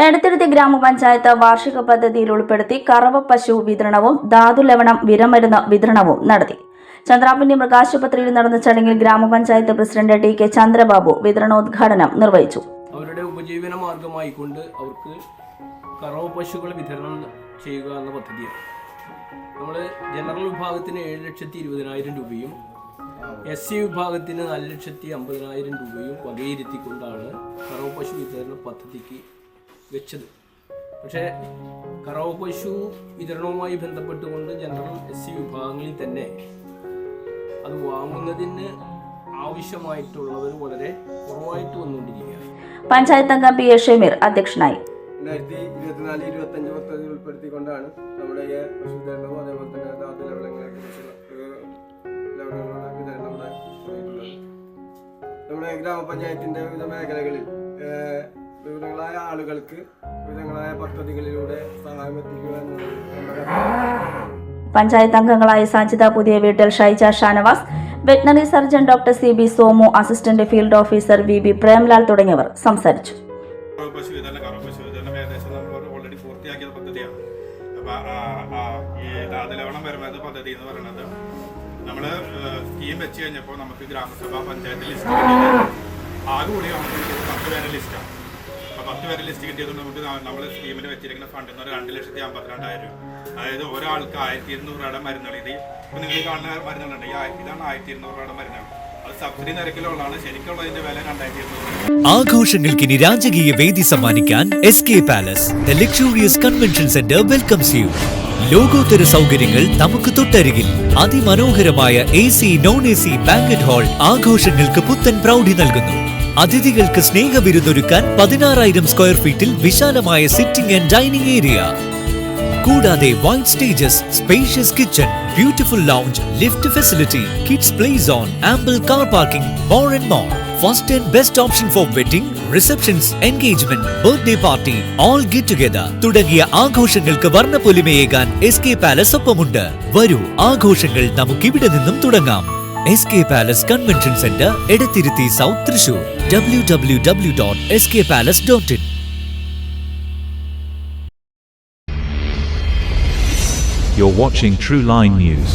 എടത്തിരുത്തി ഗ്രാമപഞ്ചായത്ത് വാർഷിക പദ്ധതിയിൽ ഉൾപ്പെടുത്തി കറവ പശു വിതരണവും ധാതുലവണം വിരമരുന്ന് വിതരണവും നടത്തി. ചന്ദ്രാപിന്നി മൃഗാശുപത്രിയിൽ നടന്ന ചടങ്ങിൽ ഗ്രാമപഞ്ചായത്ത് പ്രസിഡന്റ് ടി കെ ചന്ദ്രബാബു വിതരണോദ്ഘാടനം നിർവഹിച്ചു. അവരുടെ ഉപജീവന മാർഗമായിക്കൊണ്ട് അവർക്ക് കറവ പശുക്കൾ വിതരണം ചെയ്യുക എന്ന പദ്ധതിയാണ്. നമ്മൾ ജനറൽ വിഭാഗത്തിന് 7,20,000 രൂപയും SC വിഭാഗത്തിന് 4,50,000 രൂപയും വകയിരുത്തിക്കൊണ്ടാണ് കറവ പശു വിതരണ പദ്ധതിക്ക് വെച്ചത്. പക്ഷേ കറവ പശു വിതരണവുമായി ബന്ധപ്പെട്ടുകൊണ്ട് ജനറൽ SC വിഭാഗങ്ങളിൽ തന്നെ അത് വാങ്ങുന്നതിന് ആവശ്യമായിട്ടുള്ളവർ വളരെ കുറവായിട്ട് വന്നുകൊണ്ടിരിക്കുകയാണ്. പഞ്ചായത്ത് അംഗം പി എ ഷമീർ അധ്യക്ഷനായി. 2024-25 പദ്ധതി ഉൾപ്പെടുത്തിക്കൊണ്ടാണ് നമ്മുടെ ഈ പശു വിതരണവും അതേപോലെ തന്നെ ധാതുലവണങ്ങളുടെ വിതരണം നമ്മുടെ ഗ്രാമപഞ്ചായത്തിന്റെ വിവിധ മേഖലകളിൽ വിവിധങ്ങളായ ആളുകൾക്ക് വിവിധങ്ങളായ പദ്ധതികളിലൂടെ സഹായം എത്തിക്കുക എന്നത്. പഞ്ചായത്ത് അംഗങ്ങളായ സാജിദ പുതിയ വീട്ടിൽ, Shaija Shanavas, veterinary surgeon doctor CB Somu, assistant field officer VB Premlal തുടങ്ങിയവർ സംസാരിച്ചു. പശു വിതരണം ഏകദേശം നമ്മൾ ഓൾറെഡി പൂർത്തിയാക്കിയ പദ്ധതിയാണ്. അപ്പോൾ ഈ ധാതുലവണം വരുന്നത് പദ്ധതി എന്ന് പറയുന്നത് നമ്മൾ സ്കീം വെച്ച് കഴിഞ്ഞപ്പോൾ നമുക്ക് ഗ്രാമസഭ പഞ്ചായത്ത് ലിസ്റ്റ് കിട്ടിയത് ആകെ കൂടി നമുക്ക് 10 പേരുടെ ലിസ്റ്റാണ്. അപ്പോൾ 10 പേരുടെ ലിസ്റ്റ് കിട്ടിയതുകൊണ്ട് നമുക്ക് നമ്മൾ സ്കീമിൽ വെച്ചിരിക്കുന്ന ഫണ്ട് എന്ന് പറഞ്ഞാൽ 2,52,000 രൂപ. അതായത് ഒരാൾക്ക് 1,200 രൂപയുടെ മരുന്നുകൾ. ഇത് ഇപ്പോൾ നിങ്ങൾ കാണുന്ന മരുന്നുകളുണ്ട്, ഇതാണ് 1,200 രൂപയുടെ മരുന്നുകൾ. അത് സബ്സിഡി നിരക്കിലുള്ളതാണ്. ശരിക്കുള്ളതിന്റെ വില 2,200. ആഘോഷങ്ങൾക്കിനി രാജകീയ വേദി സമ്മാനിക്കാൻ SK palace, the luxurious convention centre welcomes U. ലോകോത്തര സൗകര്യങ്ങൾ നമുക്ക് തൊട്ടരികിൽ. അതിമനോഹരമായ AC, non-AC ബാങ്കറ്റ് ഹാൾ ആഘോഷങ്ങൾക്ക് പുത്തൻ പ്രൗഢി നൽകുന്നു. അതിഥികൾക്ക് സ്നേഹവിരുന്നൊരുക്കാൻ 16,000 സ്ക്വയർ ഫീറ്റിൽ വിശാലമായ സിറ്റിംഗ് ആൻഡ് ഡൈനിങ് ഏരിയ. കൂടാതെ wide stages, spacious kitchen, beautiful lounge, lift facility, kids play zone, ample car parking, more and more. First and best option four wedding, receptions, engagement, birthday party, all get together തുടങ്ങിയ ആഘോഷങ്ങൾക്ക് വർണ്ണപ്പൊലിമയേകാൻ SK palace ഒപ്പമുണ്ട്. വരൂ, ആഘോഷങ്ങൾ നമുക്കിവിടെ നിന്നും തുടങ്ങാം. SK palace convention centre, Edathiruthy south, Thrissur. www.skpalace.in. You're watching True Line News.